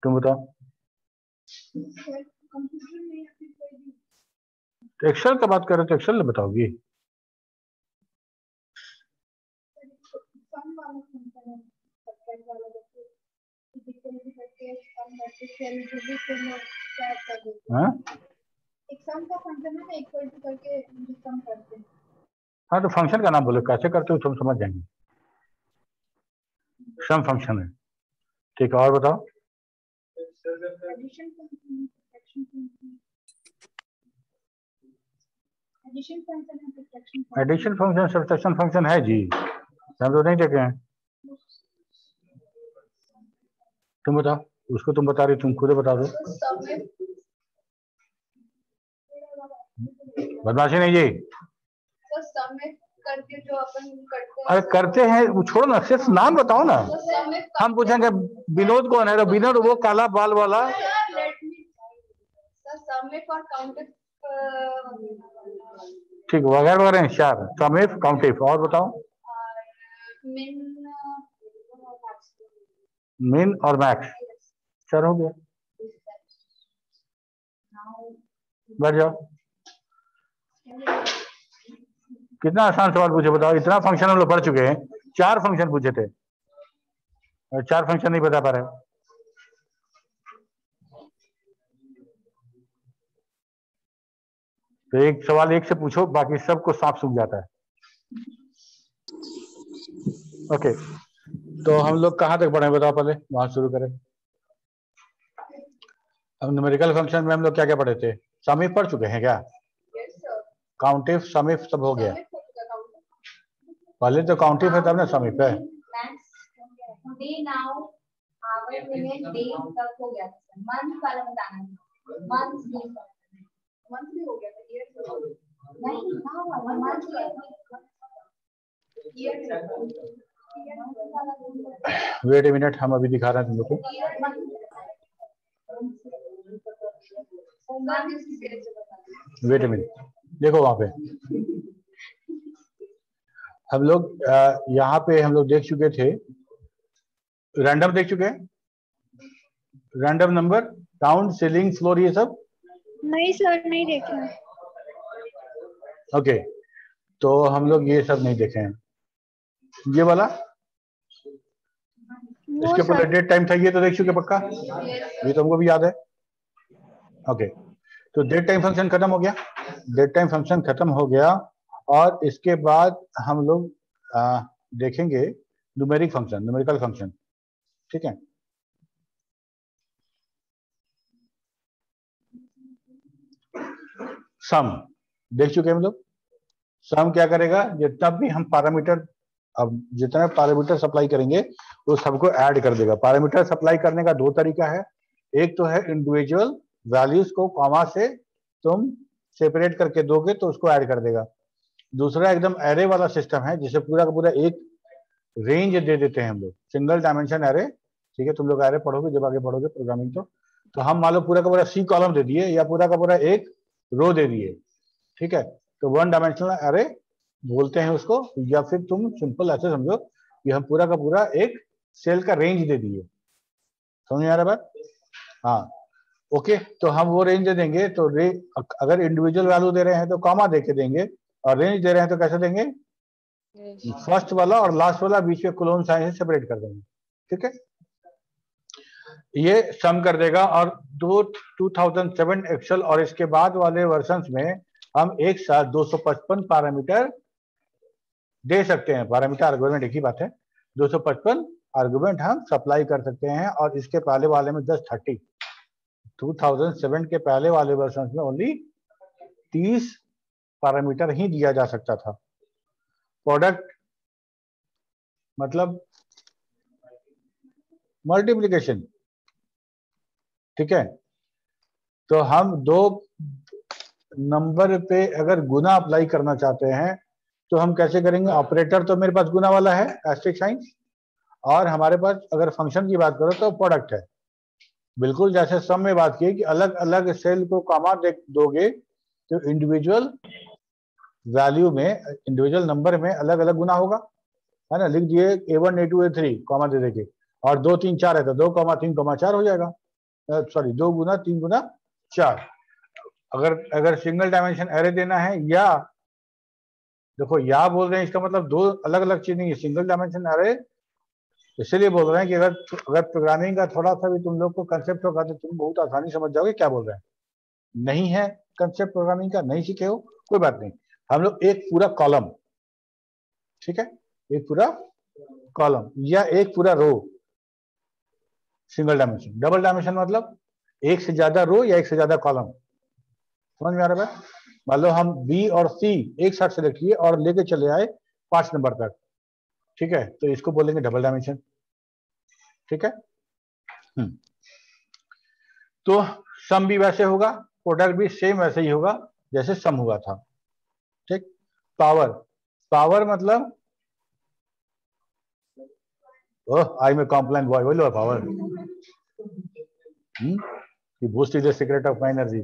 तुम बताओ। एक्सेल का बात कर रहे हो तो एक्सेल बताओगी? हाँ हाँ, तो फंक्शन का नाम बोलो, कैसे करते हो तुम समझ जाएंगे। सम फंक्शन है, ठीक है। और बताओ। एडिशन फंक्शन, सब्ट्रैक्शन फंक्शन है जी, हम तो नहीं देखे हैं। तुम बताओ, उसको तुम बता रही, तुम खुद बता दो। बदमाशी नहीं जी। करके जो अपन करते हैं, अरे करते हैं वो छोड़ो ना, सिर्फ नाम बताओ ना। हम पूछेंगे विनोद कौन है, तो विनोद वो काला बाल वाला। ठीक, वगैरह वगैरह चार, समिफ काउंटिफ। और बताओ। मिन और मैक्स, चार हो गया। बैठ जाओ। कितना आसान सवाल पूछे बताओ, इतना फंक्शन हम लोग पढ़ चुके हैं, 4 फंक्शन पूछे थे और 4 फंक्शन नहीं बता पा रहे। तो एक सवाल एक से पूछो, बाकी सबको साफ सूख जाता है। ओके, तो हम लोग कहाँ तक पढ़े बताओ, पहले वहां शुरू करें। अब न्यूमेरिकल फंक्शन में हम लोग क्या क्या पढ़े थे? समिफ पढ़ चुके हैं क्या? काउंटिफ समिफ सब हो गया। पहले तो काउंटिफ है तब ना समिफ है। वेट ए मिनट, हम अभी दिखा रहे हैं तुम लोग को। वेट ए मिनट, देखो वहां पे हम लोग यहाँ पे हम लोग देख चुके थे, रैंडम देख चुके हैं, random number, count, ceiling, floor, ये सब। नहीं सर, नहीं देखे। ओके, तो हम लोग ये सब नहीं देखे हैं। ये वाला, इसके ऊपर डेट टाइम था, ये तो देख चुके पक्का, ये तो हमको भी याद है। ओके, तो डेट टाइम फंक्शन खत्म हो गया, डेट टाइम फंक्शन खत्म हो गया। और इसके बाद हम लोग देखेंगे न्यूमेरिक फंक्शन, न्यूमेरिकल फंक्शन, ठीक है। सम देख चुके हैं हम लोग। सम क्या करेगा, जितना भी हम पैरामीटर, अब जितना पैरामीटर सप्लाई करेंगे वो सबको ऐड कर देगा। पैरामीटर सप्लाई करने का 2 तरीका है, एक तो है इंडिविजुअल वैल्यूज को कॉमा से तुम सेपरेट करके दोगे तो उसको ऐड कर देगा। दूसरा एकदम एरे वाला सिस्टम है, जिसे पूरा का पूरा एक रेंज दे देते हैं हम लोग, सिंगल डायमेंशन एरे। ठीक है, तुम लोग एरे पढ़ोगे जब आगे पढ़ोगे प्रोग्रामिंग। तो हम मान लो पूरा का पूरा सी कॉलम दे दिए या पूरा का पूरा एक रो दे दिए, ठीक है, तो 1 डायमेंशनल एरे बोलते हैं उसको। या फिर तुम सिंपल ऐसे समझो कि हम पूरा का पूरा एक सेल का रेंज दे दिए। समझ आ रहा बात? हाँ, ओके, तो हम वो रेंज दे देंगे। तो अगर इंडिविजुअल वैल्यू दे रहे हैं तो कॉमा दे के देंगे, और रेंज दे रहे हैं तो कैसे देंगे? फर्स्ट वाला और लास्ट वाला बीच में कोलोन साइन से सेपरेट कर देंगे, ठीक है। ये सम कर देगा। और 2007 एक्सेल और इसके बाद वाले वर्जन्स में हम एक साथ 255 पैरामीटर दे सकते हैं। पैरामीटर आर्गुमेंट एक ही बात है, 255 आर्गुमेंट हम सप्लाई कर सकते हैं। और इसके पहले वाले में 2007 के पहले वाले वर्जन में ओनली 30 पैरामीटर ही दिया जा सकता था। प्रोडक्ट मतलब मल्टीप्लिकेशन, ठीक है। तो हम 2 नंबर पे अगर गुना अप्लाई करना चाहते हैं तो हम कैसे करेंगे? ऑपरेटर तो मेरे पास गुना वाला है, एस्टेरिस्क साइन, और हमारे पास अगर फंक्शन की बात करो तो प्रोडक्ट है। बिल्कुल जैसे सम में बात की कि अलग अलग सेल को कॉमा दोगे तो इंडिविजुअल वैल्यू में, इंडिविजुअल नंबर में अलग अलग गुना होगा, है ना। लिख दिए A1 A2 A3 कॉमा दे देके, और 2 3 4 है तो 2 3 4 हो जाएगा। सॉरी 2 गुना 3 गुना 4। अगर सिंगल डायमेंशन एरे देना है, या देखो या बोल रहे हैं, इसका मतलब दो अलग अलग चीज नहीं है। सिंगल डायमेंशन एरे इसीलिए बोल रहे हैं कि अगर अगर प्रोग्रामिंग का थोड़ा सा भी तुम लोग को कंसेप्ट होगा तो तुम बहुत आसानी समझ जाओगे क्या बोल रहे हैं। नहीं है कंसेप्ट प्रोग्रामिंग का, नहीं सीखे हो, कोई बात नहीं। हम लोग एक पूरा कॉलम, ठीक है, एक पूरा कॉलम या एक पूरा रो, सिंगल डायमेंशन। डबल डायमेंशन मतलब एक से ज्यादा रो या एक से ज्यादा कॉलम। समझ में आ रहा है? मान लो हम बी और सी एक साथ सेलेक्ट किए और लेके चले आए 5 नंबर तक, ठीक है, तो इसको बोलेंगे डबल डायमेंशन। ठीक है। तो सम भी वैसे होगा, प्रोडक्ट भी सेम वैसे ही होगा जैसे सम हुआ था। ठीक। पावर, पावर मतलब oh I am a Complan boy, बोलो power. Boost is the secret of my energy.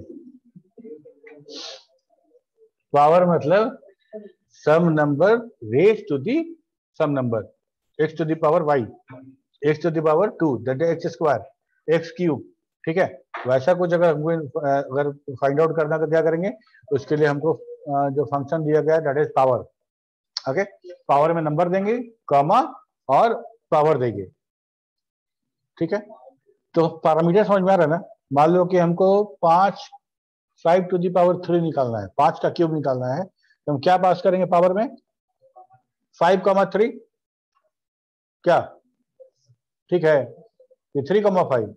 Power मतलब some number raise to the some number x to the power y, x to the power 2, that is x square, x cube. ठीक है। वैसा कुछ अगर find out करना तो क्या करेंगे, उसके लिए हमको जो फंक्शन दिया गया है that is power. Okay, power में नंबर देंगे, कॉमा और पावर देंगे। ठीक है। तो पैरामीटर समझ में आ रहा है ना? मान लो कि हमको 5 टू दी पावर 3 निकालना है, 5 का क्यूब निकालना है, तो हम क्या पास करेंगे पावर में? 5,3 क्या? ठीक है, ये 3,5।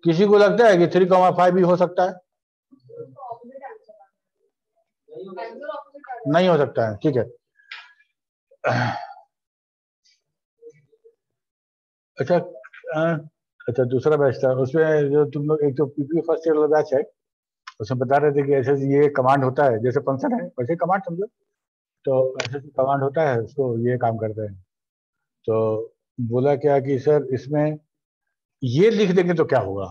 किसी को लगता है कि 3,5 भी हो सकता है? नहीं हो सकता है। ठीक है। अच्छा अच्छा, दूसरा बैच था उसमें जो तुम लोग, एक तो पीपी फर्स्ट ईयर वाला बैच है, उसमें बता रहे थे कि ऐसे ये कमांड होता है, जैसे फंक्शन है वैसे कमांड समझो। तो ऐसे कमांड होता है, उसको ये काम करते हैं। तो बोला क्या कि सर इसमें ये लिख देंगे तो क्या होगा,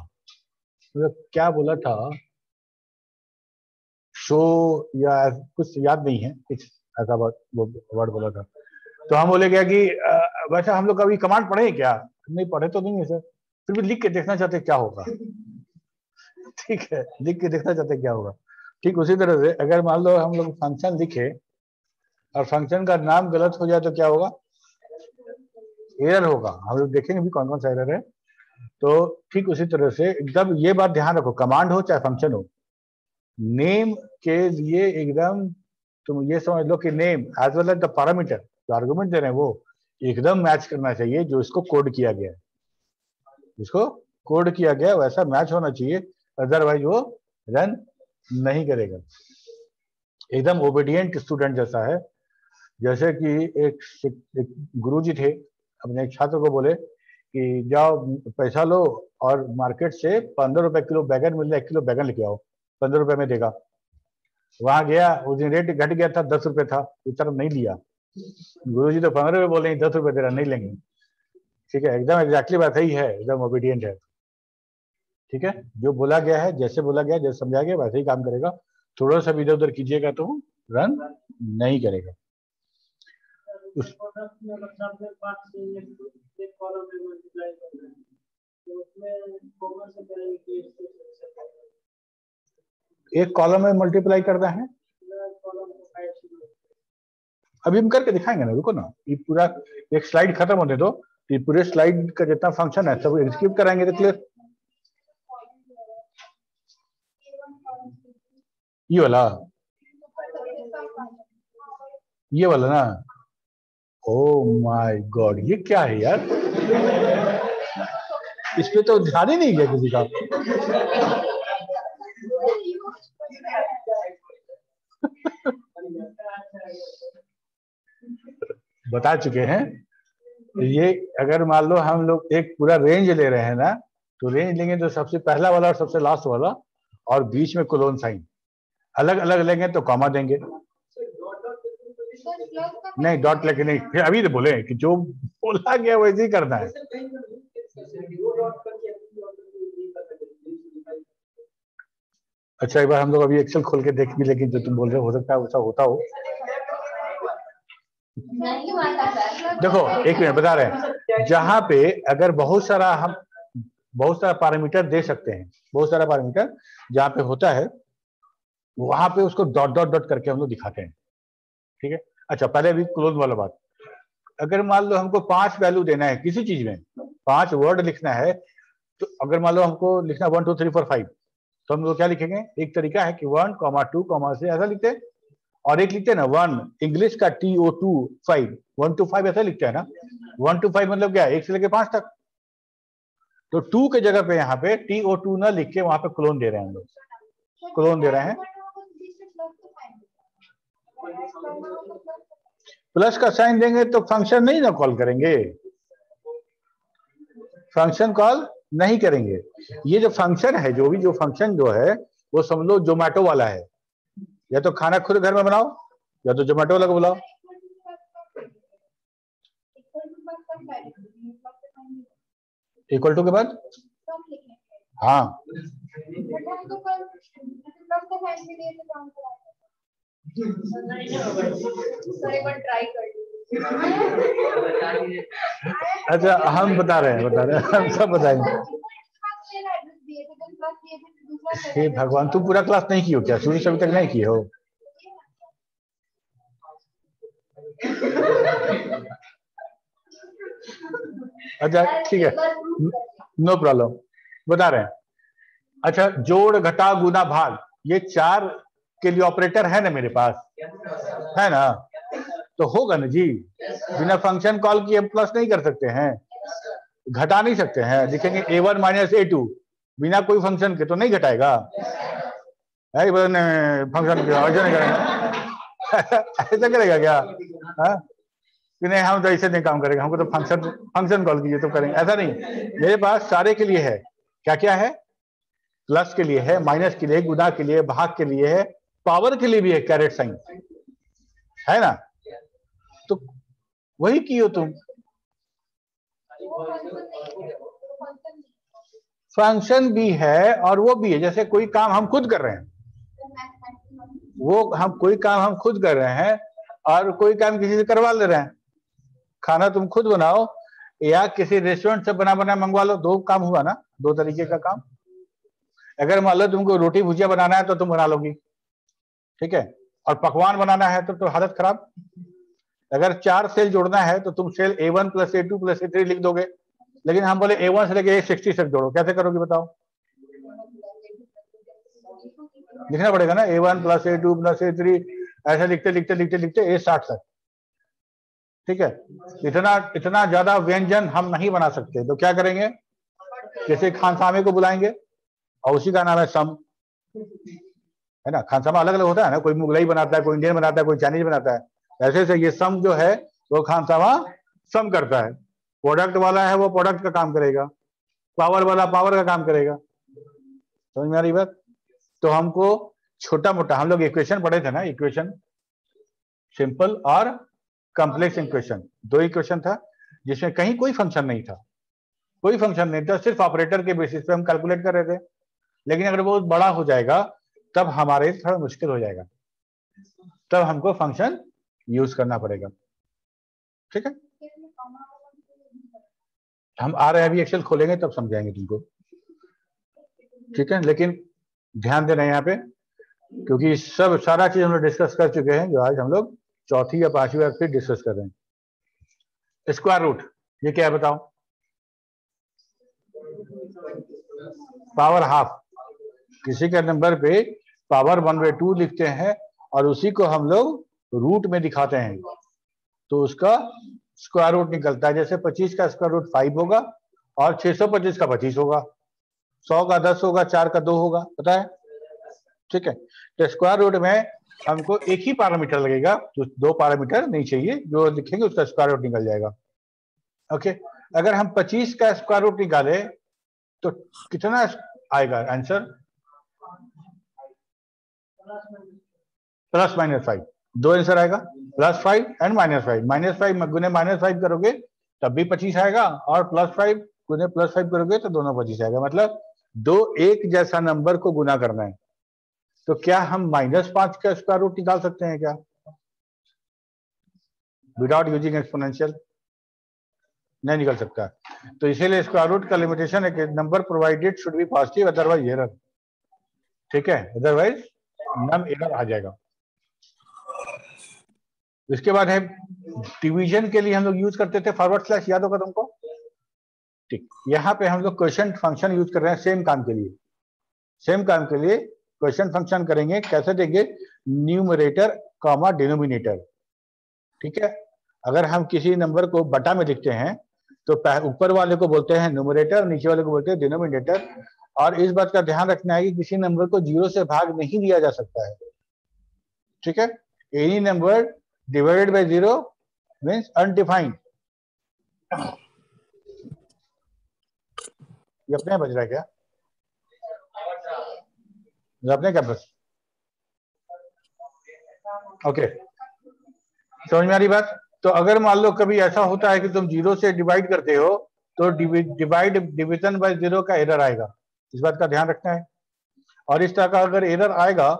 मतलब क्या बोला था, शो या कुछ याद नहीं है, कुछ ऐसा वर्ड बोला था। तो हम बोले क्या कि वैसे हम लोग कभी कमांड पढ़े हैं क्या? नहीं पढ़े तो नहीं है सर, फिर भी लिख के देखना चाहते क्या होगा। ठीक है, लिख के देखना चाहते क्या होगा। ठीक उसी तरह से अगर मान लो हम लोग फंक्शन लिखे और फंक्शन का नाम गलत हो जाए तो क्या होगा? एरर होगा। हम लोग देखेंगे भी कौन कौन सा एरर है। तो ठीक उसी तरह से एकदम ये बात ध्यान रखो, कमांड हो चाहे फंक्शन हो, नेम के लिए एकदम तुम ये समझ लो कि name as well as the parameter जो आर्गुमेंट दे रहे हैं वो एकदम मैच करना चाहिए जो इसको कोड किया गया है। इसको कोड किया गया वैसा मैच होना चाहिए, अदरवाइज वो रन नहीं करेगा। एकदम ओबीडियंट स्टूडेंट जैसा है। जैसे कि एक गुरुजी थे, अपने एक छात्र को बोले कि जाओ पैसा लो और मार्केट से 15 रुपए किलो बैगन मिल रहा है, 1 किलो बैगन लेके आओ, 15 रुपए में देगा। वहां गया, उस दिन रेट घट गया था, 10 रुपए था, उस तरफ नहीं लिया। गुरुजी तो 15 रुपए बोले, 10 रुपए दे रहा, नहीं लेंगे। ठीक है, एकदम एग्जैक्टली बात ही है, एकदम ओबीडियंट है। ठीक है, जो बोला गया है, जैसे बोला गया, जैसे समझा गया वैसे ही काम करेगा। थोड़ा सा भी इधर उधर कीजिएगा तो रन नहीं करेगा। उस एक कॉलम में मल्टीप्लाई करना है, अभी हम करके दिखाएंगे ना, रुको ना, ये पूरा एक स्लाइड खत्म होने दो, ये पूरे स्लाइड का जितना फंक्शन है सब एग्जीक्यूट कराएंगे तो क्लियर। ये वाला, ये वाला ना, ओ माय गॉड, ये क्या है यार, इस पे तो ध्यान ही नहीं गया किसी का। बता चुके हैं। ये अगर मान लो हम लोग एक पूरा रेंज ले रहे हैं ना, तो रेंज लेंगे तो सबसे पहला वाला और सबसे लास्ट वाला और बीच में कोलोन साइन, अलग अलग लेंगे तो कॉमा देंगे। नहीं डॉट लेके नहीं, फिर अभी तो बोले कि जो बोला गया वैसे ही करना है। अच्छा एक बार हम लोग अभी एक्सेल खोल के देख भी लेकिन जो तुम बोल रहे हो सकता है वैसा होता हो। देखो एक मिनट बता रहे हैं, जहां पे अगर बहुत सारा पैरामीटर दे सकते हैं, बहुत सारा पैरामीटर जहां पे होता है वहां पे उसको डॉट डॉट डॉट करके हम लोग दिखाते हैं। ठीक है, अच्छा पहले अभी क्लोज वाला बात, अगर मान लो हमको 5 वैल्यू देना है किसी चीज में, 5 वर्ड लिखना है, तो अगर मान लो हमको लिखना 1 2 3 4 5, तो हम लोग क्या लिखेंगे? एक तरीका है कि 1 2 से ऐसा लिखते हैं, और एक लिखते हैं ना 1 इंग्लिश का TO2 5, 1 to 5 ऐसा लिखते हैं ना। 1 to 5 मतलब क्या है? 1 से लेके 5 तक। तो 2 के जगह पे यहाँ पे TO2 ना लिख के वहां पे क्लोन दे रहे हैं हम लोग, क्लोन दे रहे हैं। प्लस का साइन देंगे तो फंक्शन नहीं ना कॉल करेंगे, फंक्शन कॉल नहीं करेंगे। ये जो फंक्शन है, जो फंक्शन जो है वो समझ लो जोमेटो वाला है, या तो खाना खुद घर में बनाओ या तो जोमेटो वाला को बुलाओ। इक्वल टू के बाद हाँ, अच्छा हम बता रहे हैं, हम सब बताएंगे। हे भगवान, तुम पूरा क्लास नहीं की हो क्या? शुरू से अभी तक नहीं की हो? अच्छा ठीक है, नो प्रॉब्लम, बता रहे हैं। अच्छा, जोड़ घटा गुना भाग, ये 4 के लिए ऑपरेटर है ना मेरे पास, है ना? तो होगा ना जी, बिना फंक्शन कॉल किए हम प्लस नहीं कर सकते हैं, घटा नहीं सकते हैं। लिखेंगे A1 माइनस A2, बिना कोई फंक्शन के तो नहीं घटाएगा, फंक्शन ऐसे नहीं करेगा। ऐसा करेगा क्या? कि नहीं हम तो ऐसे नहीं काम करेंगे, हमको तो फंक्शन कॉल कीजिए तो करेंगे, ऐसा नहीं। मेरे पास सारे के लिए है, क्या क्या है? प्लस के लिए है, माइनस के लिए, गुना के लिए, भाग के लिए है, पावर के लिए भी है, कैरेट साइन है ना? तो वही कियो तुम, फंक्शन भी है और वो भी है। जैसे कोई काम हम खुद कर रहे हैं, कोई काम हम खुद कर रहे हैं और कोई काम किसी से करवा ले रहे हैं। खाना तुम खुद बनाओ या किसी रेस्टोरेंट से बना मंगवा लो, 2 काम हुआ ना, 2 तरीके का काम। अगर मान लो तुमको रोटी भुजिया बनाना है तो तुम बना लोगी, ठीक है, और पकवान बनाना है तो हालत खराब। अगर 4 सेल जोड़ना है तो तुम cell A1 plus A2 plus A3 लिख दोगे, लेकिन हम बोले A1 से लेके A60 तक जोड़ो, कैसे करोगे बताओ? लिखना पड़ेगा ना, A1 plus A2 plus A3, ऐसे लिखते लिखते लिखते लिखते A60 तक, ठीक है। इतना ज्यादा व्यंजन हम नहीं बना सकते, तो क्या करेंगे? किसी खानसामे को बुलाएंगे और उसी का नाम है सम, है ना? खानसामा अलग अलग होता है ना, कोई मुगलई बनाता है, कोई इंडियन बनाता है, कोई चाइनीज बनाता है, ऐसे से ये सम जो है वो खानसामा सम करता है। प्रोडक्ट वाला है वो प्रोडक्ट का काम करेगा, पावर वाला पावर का काम करेगा। समझ में आ रही बात? तो हमको छोटा मोटा, हम लोग इक्वेशन पढ़े थे ना, इक्वेशन सिंपल और कॉम्प्लेक्स इक्वेशन, 2 इक्वेशन था जिसमें कहीं कोई फंक्शन नहीं था, कोई फंक्शन नहीं था, सिर्फ ऑपरेटर के बेसिस पे हम कैलकुलेट कर रहे थे। लेकिन अगर वो बड़ा हो जाएगा तब हमारे थोड़ा मुश्किल हो जाएगा, तब हमको फंक्शन यूज करना पड़ेगा, ठीक है। हम आ रहे हैं, अभी एक्सेल खोलेंगे तब समझाएंगे तुमको, ठीक है। लेकिन ध्यान देना यहाँ पे, क्योंकि सब सारा चीज हम लोग डिस्कस कर चुके हैं, जो आज हम लोग चौथी या 5वीं बार फिर डिस्कस कर रहे हैं। स्क्वायर रूट, ये क्या है बताओ? पावर हाफ, किसी के नंबर पे पावर 1/2 लिखते हैं और उसी को हम लोग रूट में दिखाते हैं, तो उसका स्क्वायर रूट निकलता है। जैसे 25 का स्क्वायर रूट 5 होगा और 625 का 25 होगा, 100 का 10 होगा, 4 का 2 होगा, पता है, ठीक है। तो स्क्वायर रूट में हमको एक ही पैरामीटर लगेगा, तो 2 पैरामीटर नहीं चाहिए, जो लिखेंगे उसका स्क्वायर रूट निकल जाएगा, ओके। अगर हम 25 का स्क्वायर रूट निकाले तो कितना आएगा आंसर? प्लस माइनस 5, 2 आंसर आएगा, +5 एंड -5। -5 गुने -5 करोगे तब भी 25 आएगा, और +5 गुने +5 करोगे तो दोनों 25 आएगा। मतलब 2 एक जैसा नंबर को गुना करना है। तो क्या हम -5 का स्क्वायर रूट निकाल सकते हैं क्या? विदाउट यूजिंग एक्सपोनेंशियल नहीं निकल सकता। तो इसीलिए स्क्वायर रूट का लिमिटेशन है कि number provided should be positive, otherwise error. ठीक है, अदरवाइज नम एरर आ जाएगा। इसके बाद है डिवीजन के लिए हम लोग यूज करते थे फॉरवर्ड स्लैश, याद होगा तुमको? ठीक, यहाँ पे हम लोग क्वेश्चन फंक्शन यूज कर रहे हैं सेम काम के लिए। सेम काम के लिए क्वेश्चन फंक्शन करेंगे, कैसे देंगे? Numerator comma denominator. ठीक है, अगर हम किसी नंबर को बटा में लिखते हैं तो ऊपर वाले को बोलते हैं न्यूमरेटर, नीचे वाले को बोलते हैं डिनोमिनेटर। और इस बात का ध्यान रखना है कि किसी नंबर को 0 से भाग नहीं दिया जा सकता है। ठीक है, any number divided by 0 means undefined. ये अपने बज रहा है क्या? अपने क्या बस? ओके, समझ में आ रही बात? तो अगर मान लो कभी ऐसा होता है कि तुम 0 से डिवाइड करते हो तो डिविजन बाय 0 का एरर आएगा, इस बात का ध्यान रखना है। और इस तरह का अगर एरर आएगा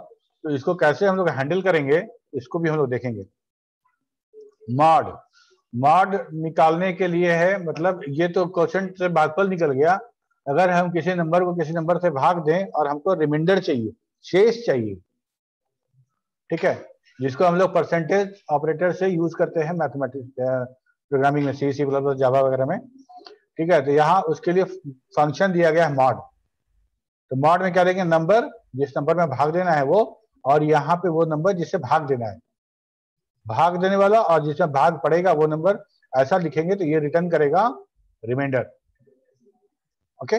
तो इसको कैसे हम लोग हैंडल करेंगे, इसको भी हम लोग देखेंगे। मॉड, मॉड निकालने के लिए है, मतलब ये तो क्वेश्चन से भागफल निकल गया। अगर हम किसी नंबर को किसी नंबर से भाग दें और हमको रिमाइंडर चाहिए, शेष चाहिए, ठीक है, जिसको हम लोग परसेंटेज ऑपरेटर से यूज करते हैं मैथमेटिक्स प्रोग्रामिंग में, सी प्लस प्लस जावा वगैरह में। ठीक है, तो यहाँ उसके लिए फंक्शन दिया गया है मॉड। तो मॉड में क्या देंगे? नंबर, जिस नंबर में भाग देना है वो, और यहाँ पे वो नंबर जिससे भाग देना है, भाग देने वाला, और जिसमें भाग पड़ेगा वो नंबर, ऐसा लिखेंगे तो ये रिटर्न करेगा रिमाइंडर। ओके,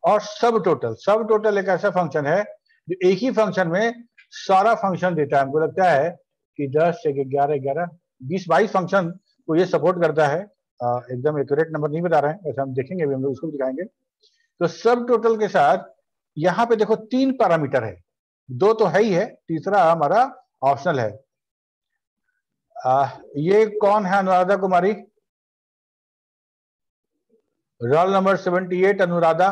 और सब टोटल, सब टोटल एक ऐसा फंक्शन है जो एक ही फंक्शन में सारा फंक्शन देता है। हमको लगता है कि 10 से 11 11 20 22 फंक्शन को ये सपोर्ट करता है। एकदम एक्यूरेट नंबर नहीं बता रहे हैं, वैसे हम देखेंगे, अभी हम लोग उसको भी दिखाएंगे। तो सब टोटल के साथ यहाँ पे देखो 3 पैरामीटर है, 2 तो है ही है, तीसरा हमारा ऑप्शनल है। ये कौन है? अनुराधा कुमारी, रोल नंबर 78 अनुराधा।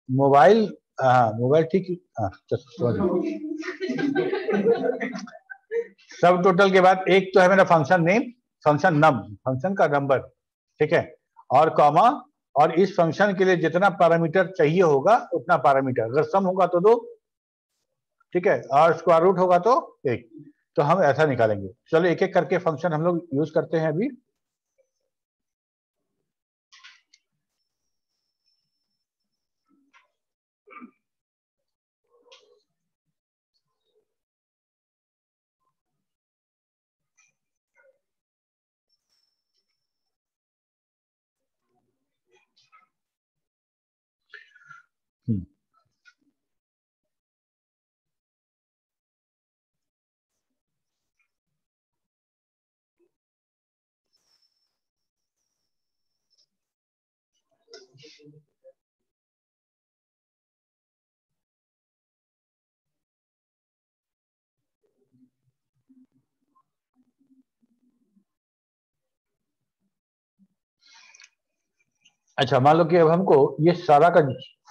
मोबाइल, हाँ मोबाइल ठीक, हाँ सॉरी। सब टोटल के बाद एक तो है मेरा फंक्शन नेम, फंक्शन नम, फंक्शन का नंबर, ठीक है, और कॉमा, और इस फंक्शन के लिए जितना पैरामीटर चाहिए होगा उतना पैरामीटर, अगर सम होगा तो 2, ठीक है, और स्क्वायर रूट होगा तो 1। तो हम ऐसा निकालेंगे। चलो एक एक करके फंक्शन हम लोग यूज करते हैं अभी। अच्छा, मान लो कि अब हमको ये सारा का,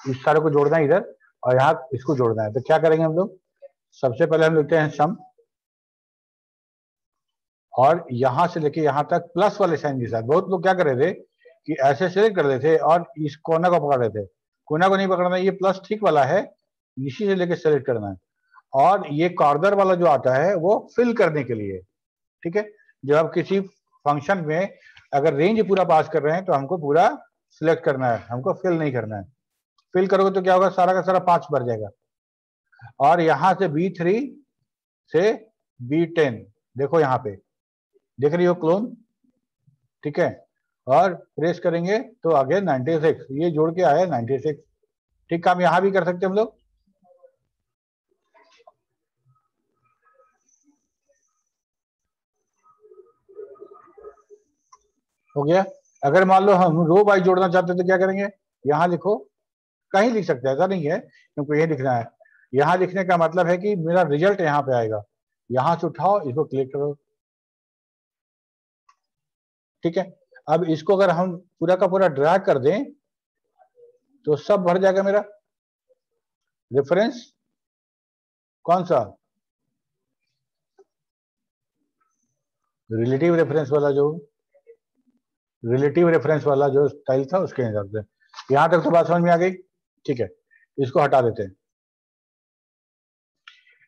इस सारे को जोड़ना है इधर, और यहाँ इसको जोड़ना है, तो क्या करेंगे हम लोग? सबसे पहले हम लिखते हैं सम, और यहां से लेके यहां तक प्लस वाले साइन के साथ। बहुत लोग क्या कर रहे थे कि ऐसे सेलेक्ट कर रहे थे और इस कोना को पकड़ रहे थे। कोना को नहीं पकड़ना, ये प्लस ठीक वाला है, इसी से लेके सेलेक्ट करना है। और ये कॉर्नर वाला जो आता है वो फिल करने के लिए, ठीक है। जब आप किसी फंक्शन में अगर रेंज पूरा पास कर रहे हैं तो हमको पूरा सिलेक्ट करना है, हमको फिल नहीं करना है। फिल करोगे तो क्या होगा? सारा का सारा 5 भर जाएगा। और यहां से B3 से B10, देखो यहाँ पे देख रही हो क्लोन, ठीक है, और प्रेस करेंगे तो आगे 96, ये जोड़ के आया 96। ठीक काम यहां भी कर सकते हम लोग। हो गया। अगर मान लो हम रो बाई जोड़ना चाहते हैं तो क्या करेंगे? यहां लिखो, कहीं लिख सकते हैं, ऐसा नहीं है क्योंकि ये लिखना है। यहां लिखने का मतलब है कि मेरा रिजल्ट यहाँ पे आएगा, यहां से उठाओ, इसको क्लिक करो, ठीक है। अब इसको अगर हम पूरा का पूरा ड्रैग कर दें तो सब भर जाएगा मेरा, रेफरेंस कौन सा, रिलेटिव रेफरेंस वाला, जो रिलेटिव रेफरेंस वाला जो स्टाइल था उसके हिसाब से। यहां तक तो बात समझ में आ गई, ठीक है, इसको हटा देते हैं।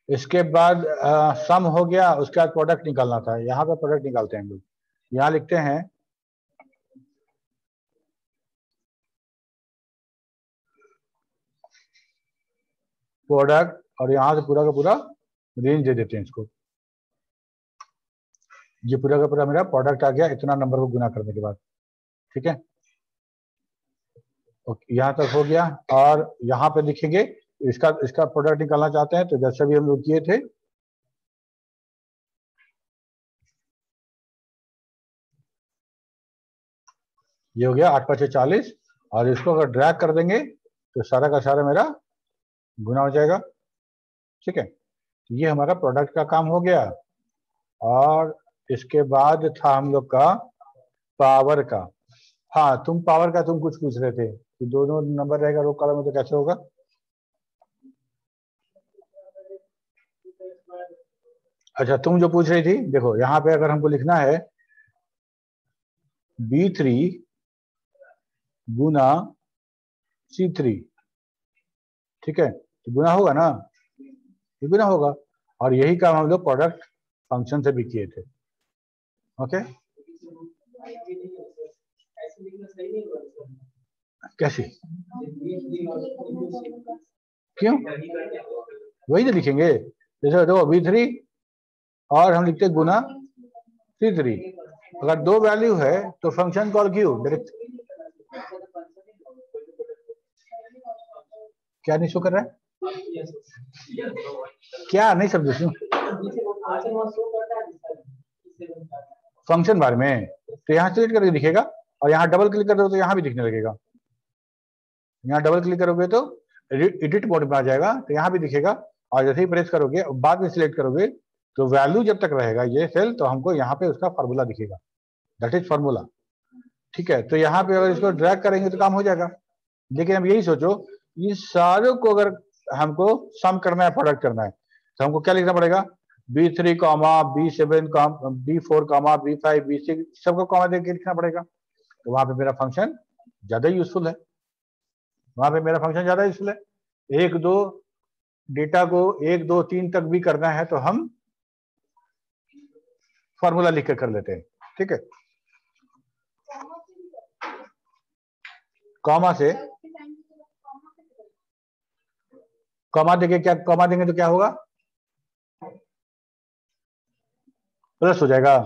इसके बाद सम हो गया, उसके बाद प्रोडक्ट निकालना था। यहाँ पे प्रोडक्ट निकालते हैं हम लोग। यहाँ लिखते हैं प्रोडक्ट, और यहाँ से पूरा का पूरा रेंज दे देते हैं इसको। ये पूरा का पूरा मेरा प्रोडक्ट आ गया इतना नंबर को गुना करने के बाद, ठीक है। ओके, यहाँ तक हो गया। और यहाँ पे लिखेंगे इसका इसका प्रोडक्ट निकालना चाहते हैं तो जैसे भी हम लोग किए थे, ये हो गया 8 × 5 = 40, और इसको अगर ड्रैग कर देंगे तो सारा का सारा मेरा गुना हो जाएगा, ठीक है। ये हमारा प्रोडक्ट का काम हो गया। और इसके बाद था हम लोग का पावर का। हाँ, तुम पावर का तुम कुछ पूछ रहे थे कि दोनों नंबर रहेगा रो कॉलम में तो कैसे होगा। अच्छा, तुम जो पूछ रही थी, देखो यहाँ पे अगर हमको लिखना है B3 गुना C3, ठीक है, तो गुना होगा ना, ये गुना होगा। और यही काम हम लोग प्रोडक्ट फंक्शन से भी किए थे। ओके, कैसे, क्यों, वही तो लिखेंगे। जैसे दो B3 और हम लिखते गुना C3। अगर दो वैल्यू है तो फंक्शन कॉल क्यों डायरेक्ट, क्या नहीं शो कर रहा है, क्या नहीं समझे, फंक्शन बार में तो यहाँ सिलेक्ट करके दिखेगा, और यहाँ डबल क्लिक कर दो तो यहाँ भी दिखने लगेगा। यहाँ डबल क्लिक करोगे तो एडिट मोड में आ जाएगा, तो यहाँ भी दिखेगा। और जैसे ही प्रेस करोगे बाद में सिलेक्ट करोगे तो वैल्यू जब तक रहेगा ये सेल, तो हमको यहाँ पे उसका फार्मूला दिखेगा, दैट इज फार्मूला, ठीक है। तो यहाँ पे अगर इसको ड्रैग करेंगे तो काम हो जाएगा। लेकिन अब यही सोचो, ये सारों को अगर हमको सम करना है, प्रोडक्ट करना है, तो हमको क्या लिखना पड़ेगा, B3, B7, B4, B5, B6, सबको कॉमा देके लिखना पड़ेगा। तो वहां पे मेरा फंक्शन ज्यादा यूजफुल है, वहां पे मेरा फंक्शन ज्यादा यूजफुल है। एक दो डेटा को 1 2 3 तक भी करना है तो हम फॉर्मूला लिख कर लेते हैं, ठीक है। कॉमा से, कॉमा देंगे, क्या कॉमा देंगे तो क्या होगा, प्लस हो जाएगा।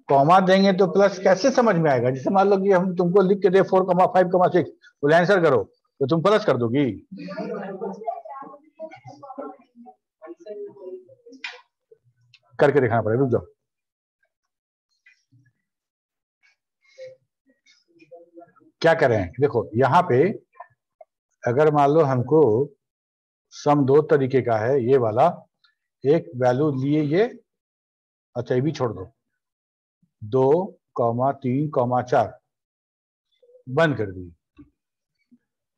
कॉमा देंगे तो प्लस कैसे समझ में आएगा, जैसे मान लो कि हम तुमको लिख के दे 4,5,6 बोले आंसर करो, तो तुम प्लस कर दोगी, करके दिखाना पड़ेगा, रुक जाओ। क्या कर रहे हैं, देखो यहाँ पे अगर मान लो हमको सम दो तरीके का है, ये वाला एक वैल्यू लिए ये, अच्छा ये भी छोड़ दो, 2,3,4 बंद कर दी,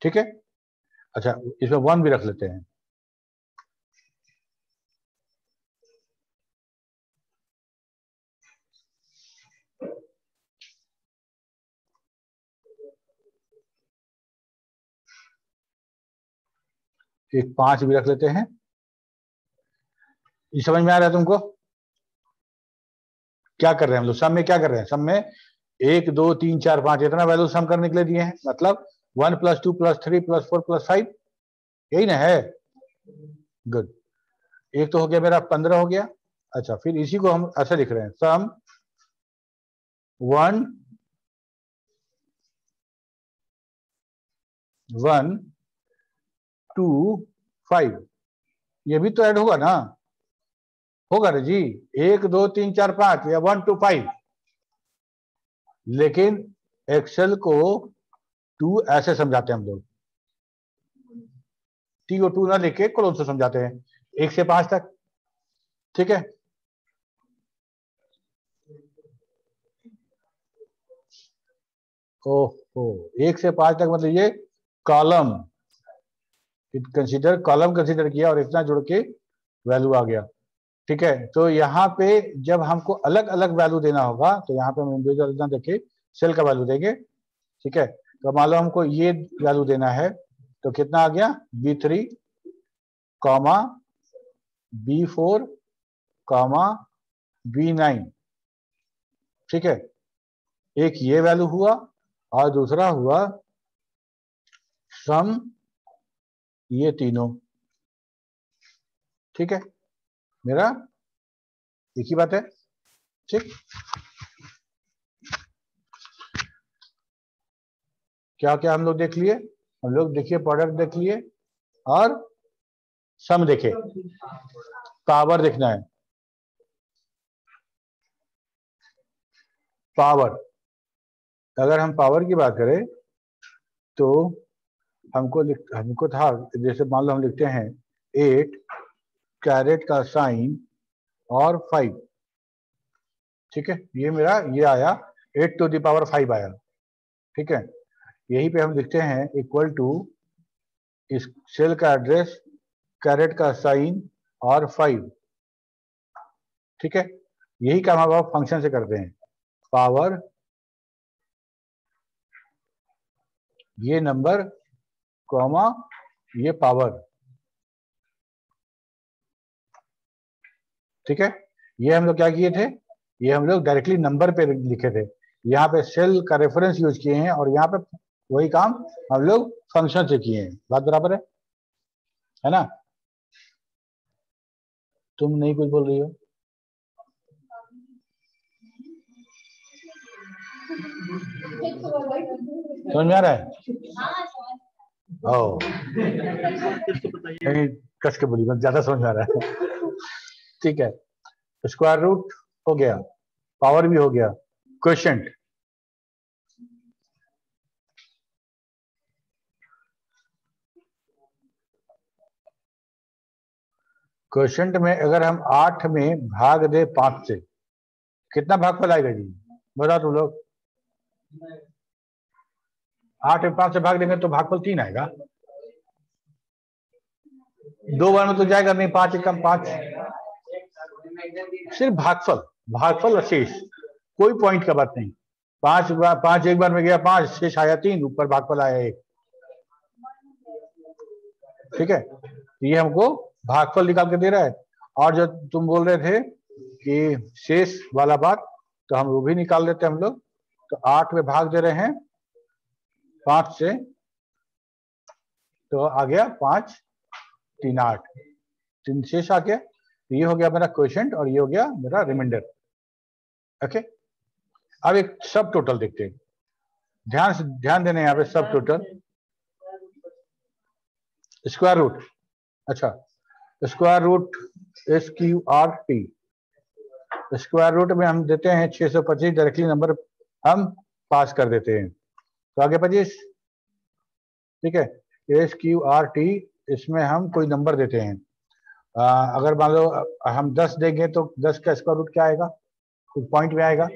ठीक है। अच्छा, इसमें 1 भी रख लेते हैं। एक 5 भी रख लेते हैं। ये समझ में आ रहा है तुमको, क्या कर रहे हैं हम लोग, सम में क्या कर रहे हैं, सम में 1 2 3 4 5 इतना वैल्यू सम करने के लिए दिए हैं, मतलब 1 + 2 + 3 + 4 + 5, यही ना है। गुड, एक तो हो गया मेरा 15 हो गया। अच्छा, फिर इसी को हम ऐसे लिख रहे हैं, सम 1 1 2 5, ये भी तो ऐड होगा ना, होगा ना जी, 1 2 3 4 5 या 1 2 5। लेकिन एक्सेल को 2 ऐसे समझाते हैं हम लोग, टी को 2 ना लेके क्लोज से समझाते हैं, 1 से 5 तक, ठीक है। ओहो, 1 से 5 तक मतलब ये कॉलम, कंसीडर कॉलम कंसीडर किया और इतना जुड़ के वैल्यू आ गया। ठीक है, तो यहाँ पे जब हमको अलग अलग वैल्यू देना होगा तो यहाँ पे हम इंडिविजुअल देखे सेल का वैल्यू देंगे। ठीक है, तो मान लो हमको ये वैल्यू देना है तो कितना आ गया B3 comma B4 comma B9। ठीक है, एक ये वैल्यू हुआ और दूसरा हुआ सम ये तीनों। ठीक है, मेरा एक ही बात है। ठीक, क्या क्या हम लोग देख लिए, हम लोग देखिए प्रोडक्ट देख लिए और सम देखे, पावर देखना है। पावर, अगर हम पावर की बात करें तो हमको था, जैसे मान लो हम लिखते हैं 8 कैरेट का साइन और 5। ठीक है, ये मेरा ये आया 8 टू द पावर 5 आया। ठीक है, यहीं पे हम लिखते हैं इक्वल टू इस सेल का एड्रेस, कैरेट का साइन और 5। ठीक है, यही काम हम आप फंक्शन से करते हैं। पावर ये नंबर कॉमा ये पावर। ठीक है, ये हम लोग क्या किए थे, ये हम लोग डायरेक्टली नंबर पे लिखे थे, यहाँ पे सेल का रेफरेंस यूज किए हैं और यहाँ पे वही काम हम लोग फंक्शन से किए हैं। बात बराबर है ना? तुम नहीं कुछ बोल रही हो? समझ में आ रहा है? ओ कस के बोली, ज्यादा समझ में आ रहा है। ठीक है, स्क्वायर रूट हो गया, पावर भी हो गया, क्वोशिएंट क्वोशिएंट में अगर हम 8 में भाग दे 5 से कितना भागफल आएगा जी, बताओ तुम लोग। 8 में 5 से भाग देंगे तो भागफल 3 आएगा। 2 बार में तो जाएगा नहीं, 5 एकम 5। सिर्फ भागफल, भागफल और शेष, कोई पॉइंट का बात नहीं। 5 एक बार में गया 5, शेष आया 3, ऊपर भागफल आया 1। ठीक है, ये हमको भागफल निकाल के दे रहा है। और जो तुम बोल रहे थे कि शेष वाला बात, तो हम वो भी निकाल लेते हैं हम लोग। तो 8 में भाग दे रहे हैं 5 से, तो आ गया 5 3 8, 3 शेष आ गया। तो ये हो गया मेरा क्वोशिएंट और ये हो गया मेरा रिमाइंडर। ओके, अब एक सब टोटल देखते हैं, ध्यान देने यहाँ पे सब टोटल स्क्वायर रूट। अच्छा, square root SQRT, square root में हम देते हैं 625, डायरेक्टली नंबर हम पास कर देते हैं, तो आगे 25। ठीक है, SQRT इसमें हम कोई नंबर देते हैं। अगर मान लो हम 10 देंगे तो 10 का स्क्वायर रूट क्या आएगा, कुछ पॉइंट में आएगा,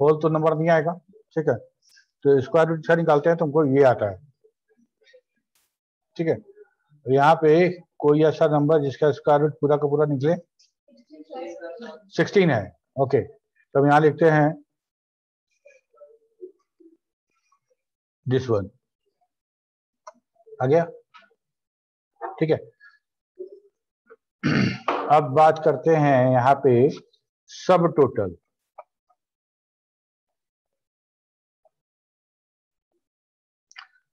होल तो नंबर नहीं आएगा। ठीक है, तो स्क्वायर रूट से निकालते हैं, तुमको ये आता है। ठीक है, यहाँ पे कोई ऐसा नंबर जिसका स्क्वायर रूट पूरा का पूरा निकले 16 है। ओके, तो हम यहाँ लिखते हैं दिस वन, आ गया। ठीक है, अब बात करते हैं यहाँ पे सब टोटल।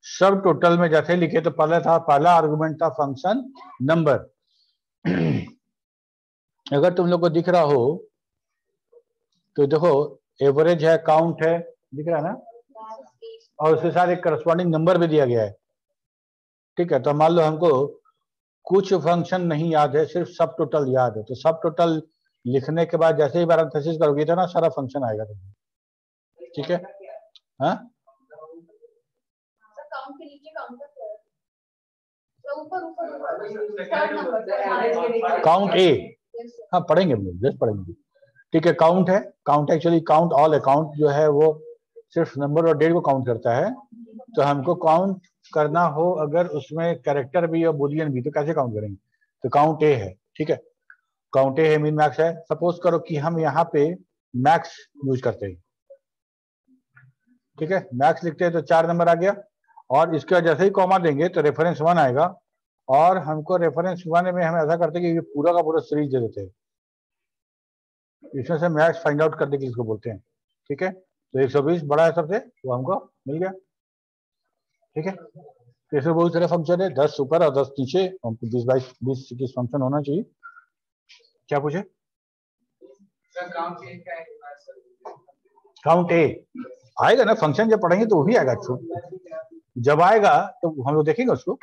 सब टोटल में जैसे लिखे तो पहला आर्गुमेंट था फंक्शन नंबर। अगर तुम लोग को दिख रहा हो तो देखो, एवरेज है, काउंट है, दिख रहा है ना, और उसके साथ एक करस्पॉन्डिंग नंबर भी दिया गया है। ठीक है, तो मान लो हमको कुछ फंक्शन नहीं याद है, सिर्फ सब टोटल याद है, तो सब टोटल लिखने के बाद जैसे ही पैरेंथेसिस करोगे तो ना सारा फंक्शन आएगा तुम्हें। ठीक है, हाँ काउंट ए, हाँ पढ़ेंगे हम लोग, जस्ट पढ़ेंगे। ठीक है, काउंट है, count actually count all account जो है वो सिर्फ नंबर और डेट को काउंट करता है, तो हमको काउंट करना हो, अगर उसमें कैरेक्टर भी और बुलियन भी, तो कैसे काउंट करेंगे? तो काउंट ए है, ठीक है, काउंट ए है, मीन मैक्स है। सपोज करो कि हम यहाँ पे मैक्स यूज करते हैं, ठीक है, मैक्स लिखते हैं तो 4 नंबर आ गया, और इसके बाद जैसे ही कॉमा देंगे तो रेफरेंस 1 आएगा, और हमको रेफरेंस 1 में हम ऐसा करते हैं कि ये पूरा का पूरा सीरीज दे देते हैं, इसमें से मैक्स फाइंड आउट करने के लिए इसको बोलते हैं, ठीक है। तो 120 बड़ा है सबसे, वो हमको मिल गया, ठीक है। तो इसमें बहुत सारे फंक्शन है, 10 ऊपर और 10 नीचे, हमको 20 22 20 21 फंक्शन होना चाहिए। क्या पूछे? काउंट ए आएगा ना, फंक्शन जब पढ़ेंगे तो वो भी आएगा, जब आएगा तो हम लोग देखेंगे उसको।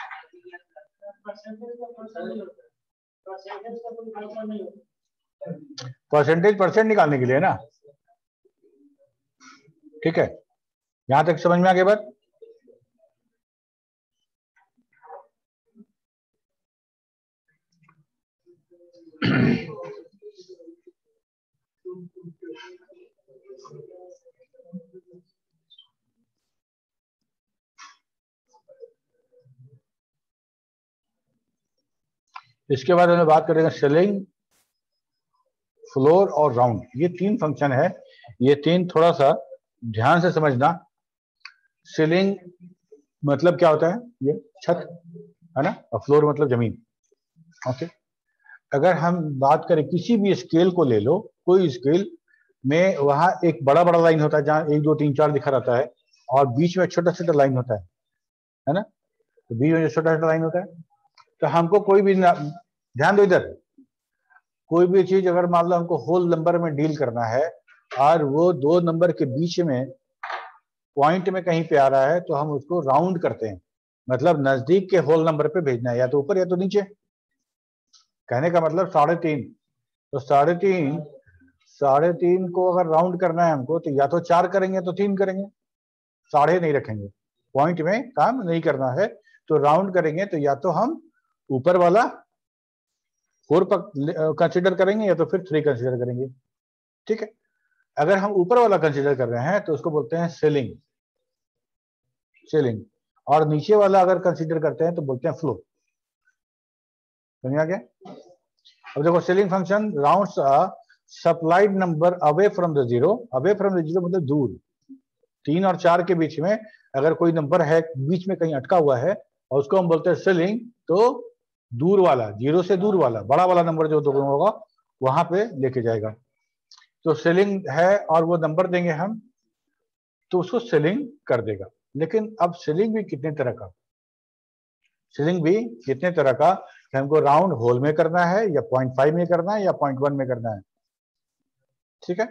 परसेंट निकालने के लिए ना, ठीक है, यहां तक समझ में आ गया बात? इसके बाद हम बात करेंगे सीलिंग, फ्लोर और राउंड। ये 3 फंक्शन है, ये 3 थोड़ा सा ध्यान से समझना। सीलिंग मतलब क्या होता है? ये छत है ना, और फ्लोर मतलब जमीन, ओके। अगर हम बात करें किसी भी स्केल को ले लो, कोई स्केल में वहां एक बड़ा बड़ा लाइन होता है जहां 1 2 3 4 दिखा रहता है, और बीच में छोटा छोटा लाइन होता है ना, तो बीच में जो छोटा छोटा लाइन होता है, तो हमको कोई भी ध्यान दो इधर, कोई भी चीज अगर मान लो हमको होल नंबर में डील करना है, और वो 2 नंबर के बीच में पॉइंट में कहीं पे आ रहा है, तो हम उसको राउंड करते हैं, मतलब नजदीक के होल नंबर पे भेजना है, या तो ऊपर या तो नीचे। कहने का मतलब 3.5, तो 3.5 को अगर राउंड करना है हमको, तो या तो 4 करेंगे तो 3 करेंगे, 3.5 नहीं रखेंगे, पॉइंट में काम नहीं करना है, तो राउंड करेंगे तो या तो हम ऊपर वाला 4 पर कंसिडर करेंगे, या तो फिर 3 कंसिडर करेंगे, ठीक है। अगर हम ऊपर वाला कंसिडर कर रहे हैं तो उसको बोलते हैं सीलिंग, सीलिंग, और नीचे वाला अगर कंसिडर करते हैं तो बोलते हैं फ्लोर। समझ आ गया? अब देखो, ceiling function rounds supplied number away from the zero. Away from the zero मतलब दूर, 3 और 4 के बीच में अगर कोई नंबर है बीच में कहीं अटका हुआ है, और उसको हम बोलते हैं सीलिंग, तो दूर वाला, जीरो से दूर वाला बड़ा वाला नंबर जो दोनों होगा वहां पे लेके जाएगा, तो सीलिंग है, और वो नंबर देंगे हम, तो उसको सीलिंग कर देगा। लेकिन अब सीलिंग भी कितने तरह का, सीलिंग भी कितने तरह का, हमको राउंड होल में करना है, या 0.5 में करना है, या 0.1 में करना है, ठीक है।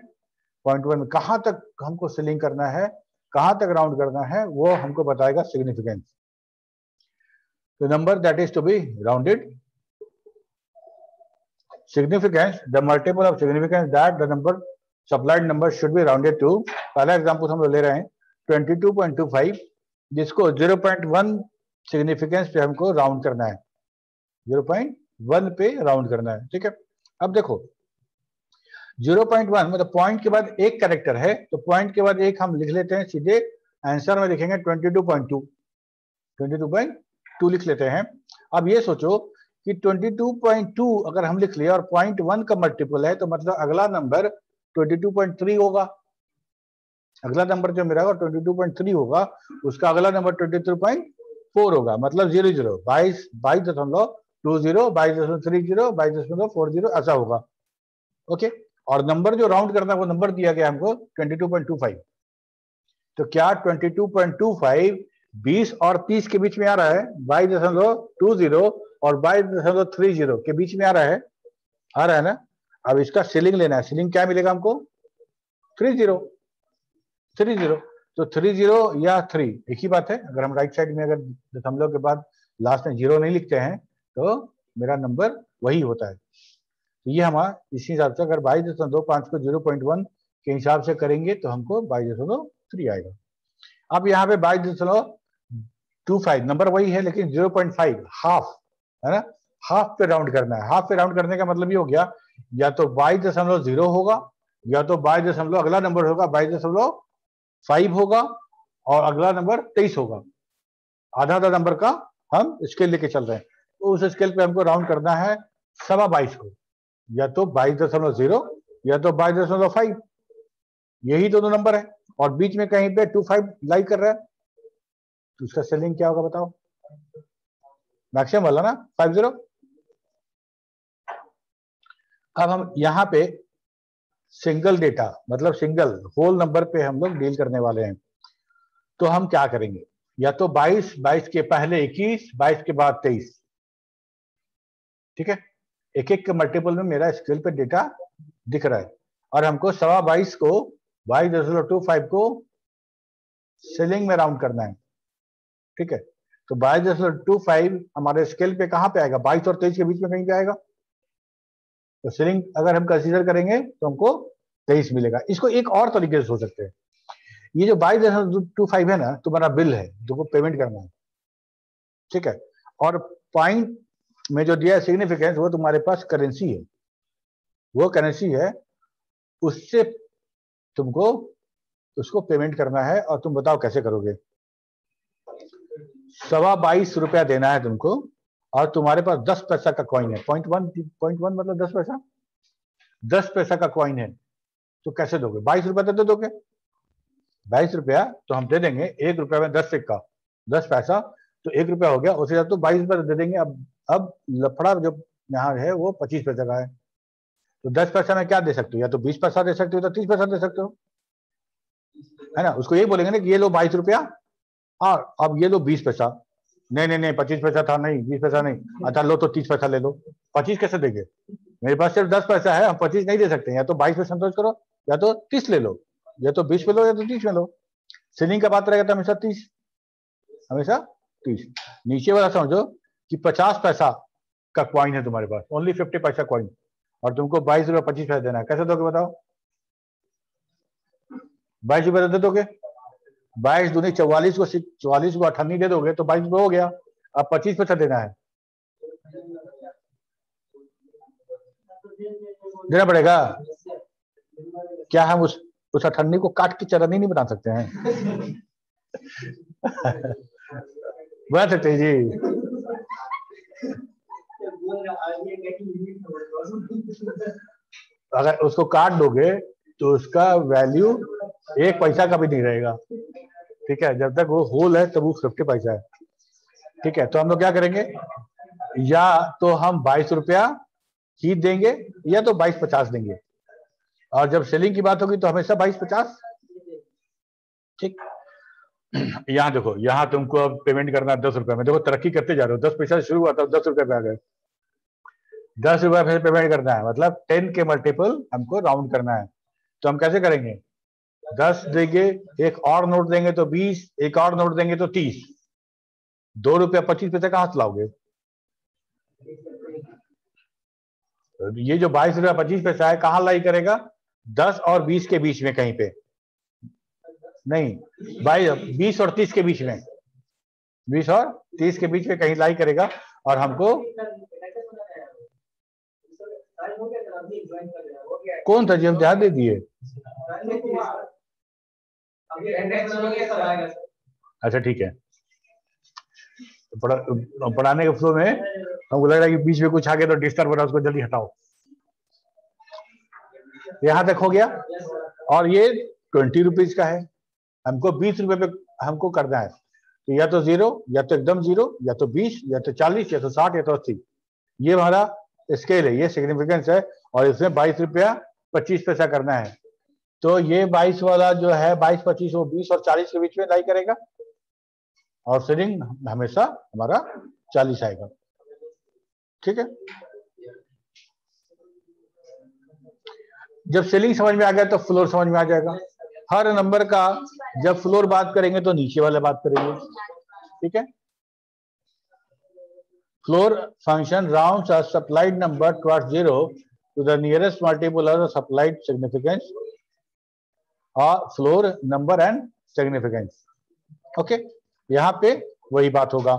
0.1 में कहां तक हमको सीलिंग करना है, कहां तक राउंड करना है, वो हमको बताएगा significance. The number that is to be rounded, significance, the multiple of significance that the number supplied number should be rounded to। पहला एग्जांपल हम लोग ले रहे हैं 22.25, जिसको 0.1 सिग्निफिकेंस पे हमको राउंड करना है, 0.1 पे राउंड करना है, ठीक है। अब देखो 0.1 मतलब पॉइंट के बाद एक कैरेक्टर है, तो पॉइंट के बाद एक हम लिख लेते हैं, सीधे आंसर में लिखेंगे 22.2 लिख लेते हैं। अब ये सोचो कि 22.2 अगर हम लिख लिया और 0.1 का मल्टीपल है, तो मतलब अगला नंबर 22.3 होगा, अगला नंबर जो मेरा 22.3 होगा, उसका अगला नंबर 23.4 होगा, मतलब 00 22.20 22.30 22.40 ऐसा होगा, ओके। और नंबर जो राउंड करना है वो नंबर दिया गया हमको 22.25, तो क्या 22.25 20 और 30 के बीच में आ रहा है, 22.20 और 22.30 के बीच में आ रहा है ना। अब इसका सीलिंग लेना है, सीलिंग क्या मिलेगा हमको? 30, तो 30 या 3 एक ही बात है। अगर हम राइट साइड में अगर दशमलव के बाद लास्ट में 0 नहीं लिखते हैं, तो मेरा नंबर वही होता है। तो ये हमारा इसी हिसाब से, अगर 22.25 को 0.1 के हिसाब से करेंगे तो हमको 22.3 आएगा। अब यहाँ पे 22.25 नंबर वही है, लेकिन 0.5 हाफ है ना, हाफ पे राउंड करना है। हाफ पे राउंड करने का मतलब ये हो गया, या तो 22.0 होगा, या तो 22 अगला नंबर होगा 22.5 होगा, और अगला नंबर 23 होगा। आधा आधा नंबर का हम स्केल लेके चल रहे हैं, तो उस स्केल पे हमको राउंड करना है 22.25 को, या तो 22.0 या तो 22.5, यही दोनों नंबर है, और बीच में कहीं पे 25 लाई कर रहा है, तो उसका सेलिंग क्या होगा बताओ? मैक्सिमम वाला ना 50। अब हम यहाँ पे सिंगल डेटा मतलब सिंगल होल नंबर पे हम लोग डील करने वाले हैं, तो हम क्या करेंगे, या तो 22, 22 के पहले 21, 22 के बाद 23, ठीक है, एक एक के मल्टीपल में मेरा स्केल पे डेटा दिख रहा है, और हमको 22.25 को 22.25 को सेलिंग में राउंड करना है, ठीक है। तो 22.25 हमारे स्केल पे कहां पे आएगा? 22 और 23 के बीच में कहीं पे आएगा, तो सेलिंग अगर हम कंसीडर करेंगे तो हमको 23 मिलेगा। इसको एक और तरीके से सोच सकते हैं, ये जो 22.25 है ना, तुम्हारा बिल है जो पेमेंट करना है, ठीक है, और पॉइंट में जो दिया है सिग्निफिकेंस, वो तुम्हारे पास करेंसी है, वो करेंसी है, उससे तुमको उसको पेमेंट करना है, और तुम बताओ कैसे करोगे? 22.25 रुपया देना है तुमको, और तुम्हारे पास 10 पैसा का कॉइन है, 0.1 मतलब 10 पैसा, 10 पैसा का कॉइन है, तो कैसे दोगे? 22 रुपया दे दोगे? 22 रुपया तो हम दे देंगे, 1 रुपया में 10 सिक्का 10 पैसा, तो 1 रुपया हो गया, उससे ज्यादा तो 22 रुपया दे देंगे। अब लफड़ा जो यहाँ है वो 25 पैसा का है, तो 10 पैसा में क्या दे सकते हो? या तो 20 पैसा दे सकते हो, तो 30 पैसा दे सकते हो, है ना। उसको यही बोलेंगे ना कि ये लो 22 रुपया, और अब ये लो 20 पैसा। नहीं नहीं नहीं, 25 पैसा था, नहीं 20 पैसा नहीं, अच्छा लो तो 30 पैसा ले लो। 25 कैसे देंगे? मेरे पास सिर्फ 10 पैसा है, हम 25 नहीं दे सकते, या तो 22 में संतोष करो, या तो 30 ले लो, या तो 20 में लो, या तो 30 में लो। सेलिंग का बात रहेगा तो हमेशा 30, हमेशा 30। नीचे वाला समझो कि 50 पैसा का क्वाइन है तुम्हारे पास, ओनली 50 पैसा क्वाइन, और तुमको 22 रुपया 25 पैसा देना है, कैसे दोगे बताओ? 22 रुपया दे दोगे, 22 दूनी 44 को 44 को 98 दे दोगे तो 22 रुपये हो गया। अब 25 पैसा देना है, देना पड़ेगा। क्या हम उस 98 को काट के चरनी नहीं बना सकते हैं? बना सकते हैं जी। अगर उसको काट दोगे तो उसका वैल्यू 1 पैसा का भी नहीं रहेगा, ठीक है, जब तक वो होल है तब वो 50 पैसा है, ठीक है। तो हम लोग क्या करेंगे, या तो हम 22 रुपया ही देंगे, या तो 22.50 देंगे, और जब सेलिंग की बात होगी तो हमेशा 22.50, ठीक। यहाँ देखो, यहाँ तुमको अब पेमेंट करना है 10 रुपए में, देखो तरक्की करते जा रहे हो, 10 पैसा से शुरू हुआ था, 10 रुपए पे आ गए, 10 रुपए फिर पेमेंट करना है, मतलब 10 के मल्टीपल हमको राउंड करना है। तो हम कैसे करेंगे? 10 देंगे, एक और नोट देंगे तो 20, एक और नोट देंगे तो 30, 2 रुपया 25 पैसे कहां से लाओगे? ये जो 22 रुपया 25 पैसा है कहां लाई करेगा? 10 और 20 के बीच में कहीं पे नहीं, 20 और 30 के बीच में, 20 और 30 के बीच में कहीं लाई करेगा, और हमको कौन था जी, हम ध्यान दे दिए। अच्छा ठीक है, पढ़ाने के फ्लो में हमको लग रहा है कि बीच में कुछ आ गया तो डिस्टर्ब हो रहा है, उसको जल्दी हटाओ। यहां तक हो गया, और ये 20 रुपीज का है, हमको 20 रुपए पे हमको करना है, तो या तो 0, या तो एकदम 0, या तो 20, या तो 40, या तो 60, या तो 80, ये हमारा स्केल है, ये सिग्निफिकेंस है, और इसमें 22 रुपया 25 पैसा करना है। तो ये 22 वाला जो है 22, 25 वो 20 और 40 के बीच में लाई करेगा, और सेलिंग हमेशा हमारा 40 आएगा, ठीक है। जब सेलिंग समझ में आ गया तो फ्लोर समझ में आ जाएगा। हर नंबर का जब फ्लोर बात करेंगे तो नीचे वाले बात करेंगे, ठीक है। Floor function rounds a supplied number towards 0 to the nearest multiple of the supplied significance और floor number and significance, okay. यहाँ पे वही बात होगा,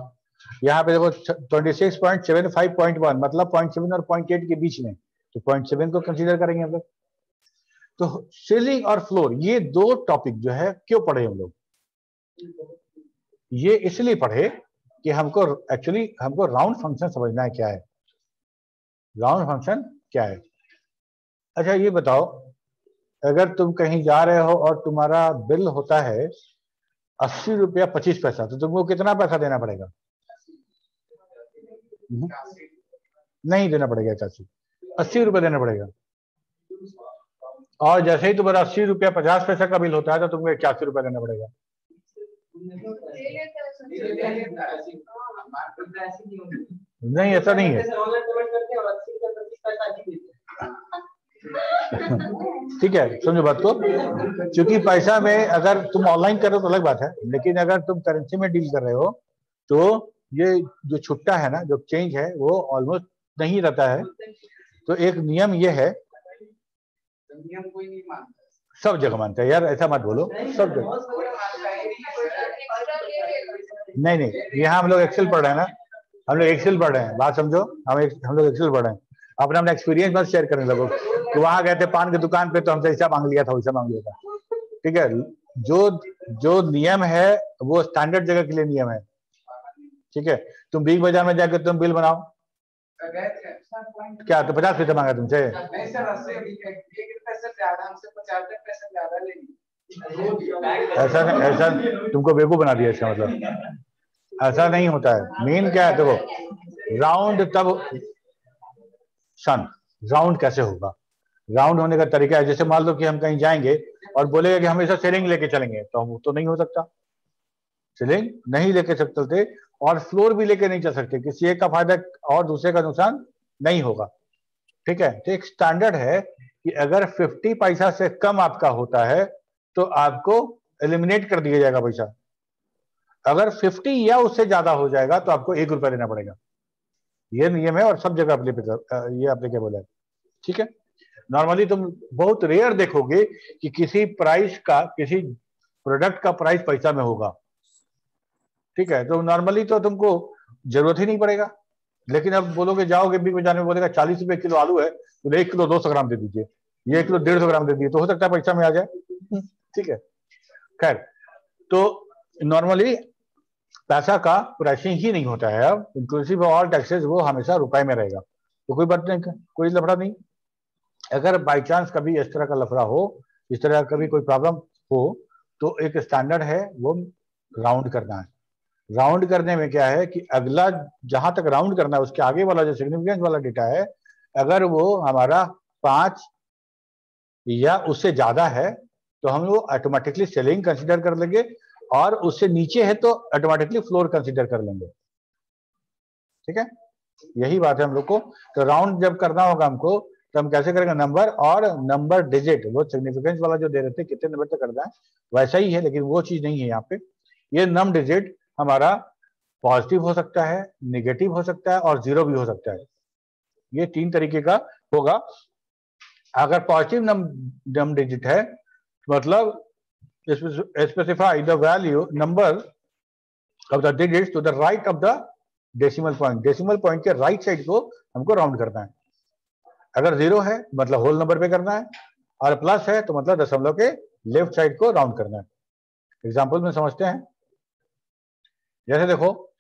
यहाँ पे देखो 26.75.1 मतलब 0.7 और 0.8 के बीच में, तो 0.7 को कंसीडर करेंगे हम लोग। तो सेलिंग और फ्लोर ये दो टॉपिक जो है क्यों पढ़े हम लोग? ये इसलिए पढ़े कि हमको राउंड फंक्शन समझना है क्या है, राउंड फंक्शन क्या है। अच्छा ये बताओ, अगर तुम कहीं जा रहे हो और तुम्हारा बिल होता है 80 रुपया 25 पैसा, तो तुमको कितना पैसा देना पड़ेगा? नहीं देना पड़ेगा 81, 80 रुपये देना पड़ेगा। और जैसे ही तुम्हारा 80 रुपया 50 पैसा का बिल होता है तो तुमको 81 रुपया देना पड़ेगा। नहीं ऐसा नहीं है, ठीक है, समझो बात को। क्योंकि पैसा में अगर तुम ऑनलाइन कर रहे हो तो अलग बात है, लेकिन अगर तुम करेंसी में डील कर रहे हो तो ये जो छुट्टा है ना, जो चेंज है वो ऑलमोस्ट नहीं रहता है। तो एक नियम ये है, नियम कोई नहीं मानता, सब जगह मानता है यार, ऐसा मत बोलो, सब जगह नहीं, यहाँ हम लोग एक्सेल पढ़ रहे हैं ना, हम लोग एक्सेल पढ़ रहे हैं, बात समझो, हम लोग एक्सेल पढ़ रहे हैं। अपना एक्सपीरियंस मत शेयर करने लगो कि वहां गए थे पान की दुकान पे तो हमसे ऐसा मांग लिया था, वैसा मांग लिया था। ठीक है, जो नियम है वो स्टैंडर्ड जगह के लिए नियम है। ठीक है, तुम बिग बाजार में जाकर तुम बिल बनाओ, क्या तो 50 पैसे मांगा तुमसे? ऐसा तुमको बेवकूफ बना दिया, इसका मतलब ऐसा नहीं होता है। मेन क्या है देखो, राउंड तब सन राउंड कैसे होगा, राउंड होने का तरीका है, जैसे मान लो कि हम कहीं जाएंगे और बोलेगा कि हमेशा सेलिंग लेके चलेंगे, तो हम तो नहीं हो सकता, सेलिंग नहीं लेके चलते और फ्लोर भी लेके नहीं चल सकते, किसी एक का फायदा और दूसरे का नुकसान नहीं होगा। ठीक है, तो एक स्टैंडर्ड है कि अगर 50 पैसा से कम आपका होता है तो आपको एलिमिनेट कर दिया जाएगा पैसा, अगर 50 या उससे ज्यादा हो जाएगा तो आपको 1 रुपया देना पड़ेगा। ये नियम है और सब जगह ये एप्लीकेबल है। ठीक है, नॉर्मली तुम बहुत रेयर देखोगे कि किसी प्रोडक्ट का प्राइस पैसा में होगा। ठीक है, तो नॉर्मली तो तुमको जरूरत ही नहीं पड़ेगा, लेकिन अब बोलोगे, जाओगे बिग बाजार में, बोलेगा 40 रुपए किलो आलू है, तो 1 किलो 200 ग्राम दे दीजिए, ये 1 किलो 150 ग्राम दे दीजिए, तो हो सकता है पैसा में आ जाए। ठीक है, खैर, तो नॉर्मली पैसा का प्राइसिंग ही नहीं होता है, अब इंक्लूसिव ऑफ ऑल टैक्सेस वो हमेशा रुपए में रहेगा, तो कोई बात नहीं, कोई लफड़ा नहीं। अगर बाई चांस कभी इस तरह का लफड़ा हो, इस तरह का कभी कोई प्रॉब्लम हो, तो एक स्टैंडर्ड है वो राउंड करना है। राउंड करने में क्या है कि अगला जहां तक राउंड करना है उसके आगे वाला जो सिग्निफिकेंस वाला डेटा है, अगर वो हमारा 5 या उससे ज्यादा है तो हम लोग ऑटोमेटिकली सेलिंग कंसीडर कर लेंगे, और उससे नीचे है तो ऑटोमेटिकली फ्लोर कंसीडर कर लेंगे। ठीक है, यही बात है हम लोग को। तो राउंड जब करना होगा हमको, तो हम कैसे करेंगे, नंबर और नंबर डिजिट, वो सिग्निफिकेंस वाला जो दे रहे थे कितने नंबर तक करना है वैसा ही है, लेकिन वो चीज नहीं है यहाँ पे। ये नम डिजिट हमारा पॉजिटिव हो सकता है, नेगेटिव हो सकता है और 0 भी हो सकता है, ये 3 तरीके का होगा। अगर पॉजिटिव नम डिजिट है मतलब specify the value number of the digits to the right of the decimal point, decimal point के राइट साइड को हमको राउंड करना है। अगर 0 है मतलब होल नंबर पे करना है, और प्लस है तो मतलब दशमलव के लेफ्ट साइड को राउंड करना है। एग्जांपल में समझते हैं, जैसे देखो,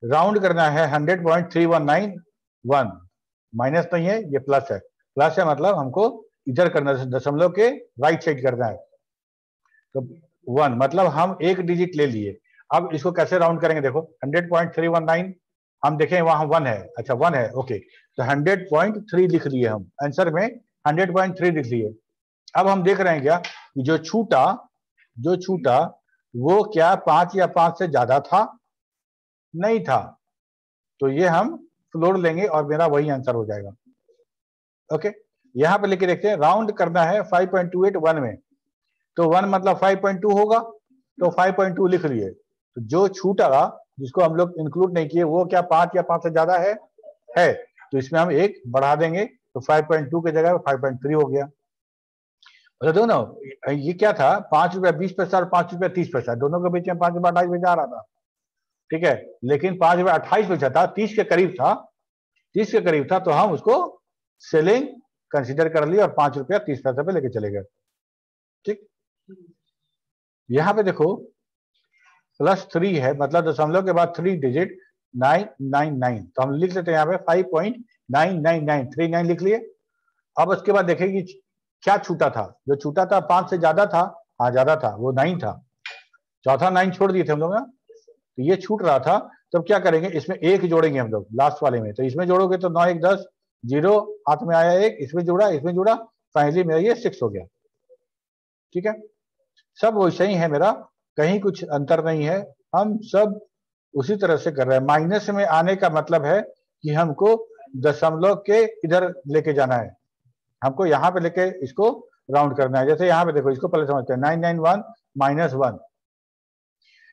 राउंड करना है 100.3191, माइनस नहीं है, ये प्लस है, प्लस है मतलब हमको इधर करना है, दशमलव के राइट साइड करना है। तो 1 मतलब हम एक डिजिट ले लिए। अब इसको कैसे राउंड करेंगे, देखो 100.319, हम देखें वहां 1 है, अच्छा 1 है, ओके, तो 100.3 लिख लिए हम, आंसर में 100.3 लिख लिए। अब हम देख रहे हैं क्या कि जो छूटा वो क्या 5 या 5 से ज्यादा था, नहीं था, तो ये हम फ्लोर लेंगे और मेरा वही आंसर हो जाएगा। ओके, यहां पे लेके देखते हैं, राउंड करना है 5.28 1 में, तो 1 मतलब 5.2 होगा, तो 5.2 लिख लिए। तो जो छूटा जिसको हम लोग इंक्लूड नहीं किए वो क्या 5 या 5 से ज्यादा है, तो इसमें हम 1 बढ़ा देंगे, तो 5.2 की जगह 5.3 हो गया। अच्छा दो ना, ये क्या था, 5 रुपया 20 पैसा और 5 रुपया 30 पैसा, दोनों के बीच में 5 रुपया 28 पैसा आ रहा था। ठीक है, लेकिन 5 रुपया 28 पैसा था, 30 के करीब था, तो हम उसको सेलिंग कंसीडर कर लिया और 5 रुपया 30 पैसा पे लेके चले गए। ठीक, यहां पे देखो +3 है, मतलब दशमलव के बाद 3 डिजिट, 5.999, तो हम लिख लेते हैं यहाँ पे 5.99939 लिख लिए। अब उसके बाद देखेंगे क्या छूटा था, जो छूटा था 5 से ज्यादा था, हाँ ज्यादा था, वो 9 था, चौथा 9 छोड़ दिए थे हम लोग ना, तो ये छूट रहा था। तब क्या करेंगे, इसमें एक जोड़ेंगे हम लोग लास्ट वाले में, तो इसमें जोड़ोगे तो 9 1 10, 0 हाथ में आया, एक इसमें जुड़ा, इसमें जुड़ा, फाइनली मेरा ये 6 हो गया। ठीक है, सब वैसे ही है मेरा, कहीं कुछ अंतर नहीं है, हम सब उसी तरह से कर रहे हैं। माइनस में आने का मतलब है कि हमको दशमलव के इधर लेके जाना है, हमको यहाँ पे लेके इसको राउंड करना है। जैसे यहाँ पे देखो, इसको पहले समझते हैं, 991 माइनस 1,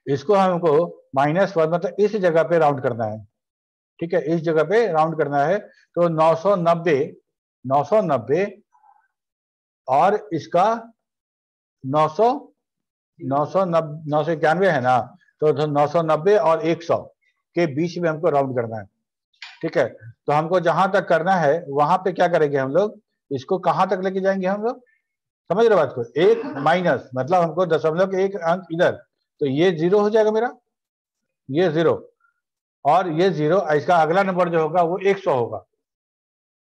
इसको हमको -1 मतलब इस जगह पे राउंड करना है। ठीक है, इस जगह पे राउंड करना है, तो 990 और इसका 991 है ना, तो 990 और 100 के बीच में हमको राउंड करना है। ठीक है, तो हमको जहां तक करना है वहां पे क्या करेंगे हम लोग, इसको कहां तक लेके जाएंगे हम लोग, समझ रहे बात को, एक माइनस मतलब हमको दशमलव के एक अंक इधर, तो ये 0 हो जाएगा मेरा, ये 0 और ये 0, इसका अगला नंबर जो होगा वो 100 होगा।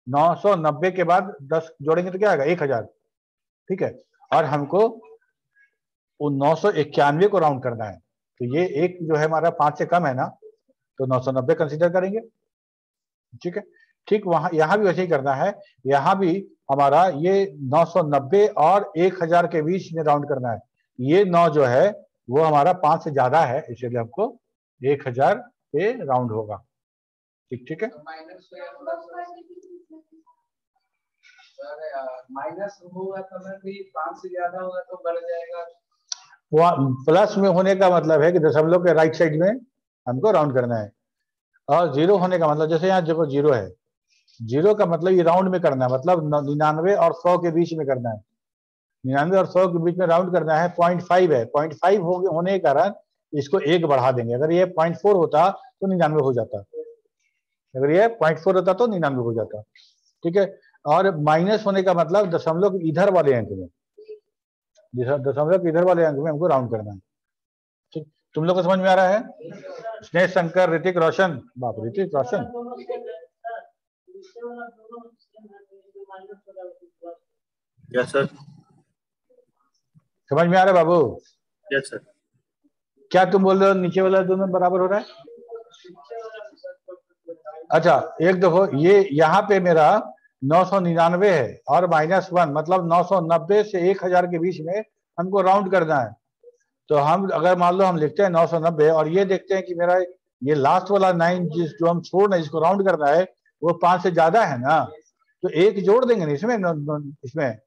990 के बाद 10 जोड़ेंगे तो क्या आएगा, 1000। ठीक है, और हमको उन 991 को राउंड करना है, तो ये एक जो है हमारा 5 से कम है ना, तो 990 कंसीडर करेंगे। ठीक है, ठीक वहां यहां भी वैसे ही करना है, यहां भी हमारा ये 990 और 1000 के बीच में राउंड करना है। ये 9 जो है वो हमारा 5 से ज्यादा है, इसलिए हमको 1000 पे राउंड होगा। ठीक ठीक है, माइनस होगा तो भी 5 से ज्यादा होगा तो बढ़ जाएगा। प्लस में होने का मतलब है कि दशमलव के राइट साइड में हमको राउंड करना है, और 0 होने का मतलब, जैसे यहाँ देखो 0 है, 0 का मतलब ये राउंड में करना है, मतलब 99 और 100 के बीच में करना है, 99 और 100 के बीच में राउंड करना है। 0.5 है, 0.5 होने के कारण इसको 1 बढ़ा देंगे, अगर ये 0.4 होता तो 99 हो जाता, अगर ये 0.4 होता तो 99 हो जाता। ठीक है, और माइनस होने का मतलब दशमलव इधर वाले अंक में, दशमलव इधर वाले अंक में हमको राउंड करना है। ठीक, तुम लोग को समझ में आ रहा है? स्नेह शंकर, ऋतिक रोशन, बाप ऋतिक रोशन, यस सर। समझ में आ रहा है बाबू? Yes sir. क्या तुम बोल रहे हो नीचे वाला दोनों बराबर हो रहा है? अच्छा एक देखो, ये यहाँ पे मेरा 999 है और -1 मतलब 990 से 1000 के बीच में हमको राउंड करना है। तो हम अगर मान लो हम लिखते हैं 990 और ये देखते हैं कि मेरा ये लास्ट वाला 9 जो हम छोड़ रहे हैं, इसको राउंड करना है, वो 5 से ज्यादा है ना, तो 1 जोड़ देंगे ना इसमें,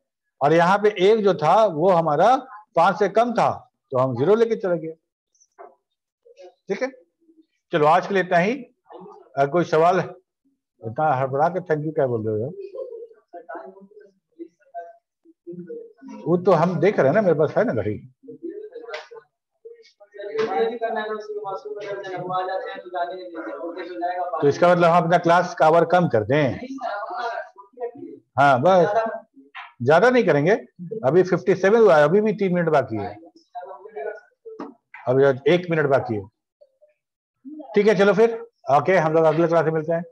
और यहाँ पे 1 जो था वो हमारा 5 से कम था, तो हम 0 लेके चले गए। ठीक है, चलो आज के लिए इतना ही। कोई सवाल? इतना हड़बड़ा के थैंक यू क्या बोल रहे हो? वो तो हम देख रहे हैं ना, मेरे पास है ना घड़ी। तो इसका मतलब हम अपना क्लास का आवर कम कर दें। हाँ बस, ज्यादा नहीं करेंगे, अभी 57 हुआ है, अभी भी 3 मिनट बाकी है, अभी 1 मिनट बाकी है। ठीक है चलो फिर, ओके हम लोग अगले क्लास में मिलते हैं।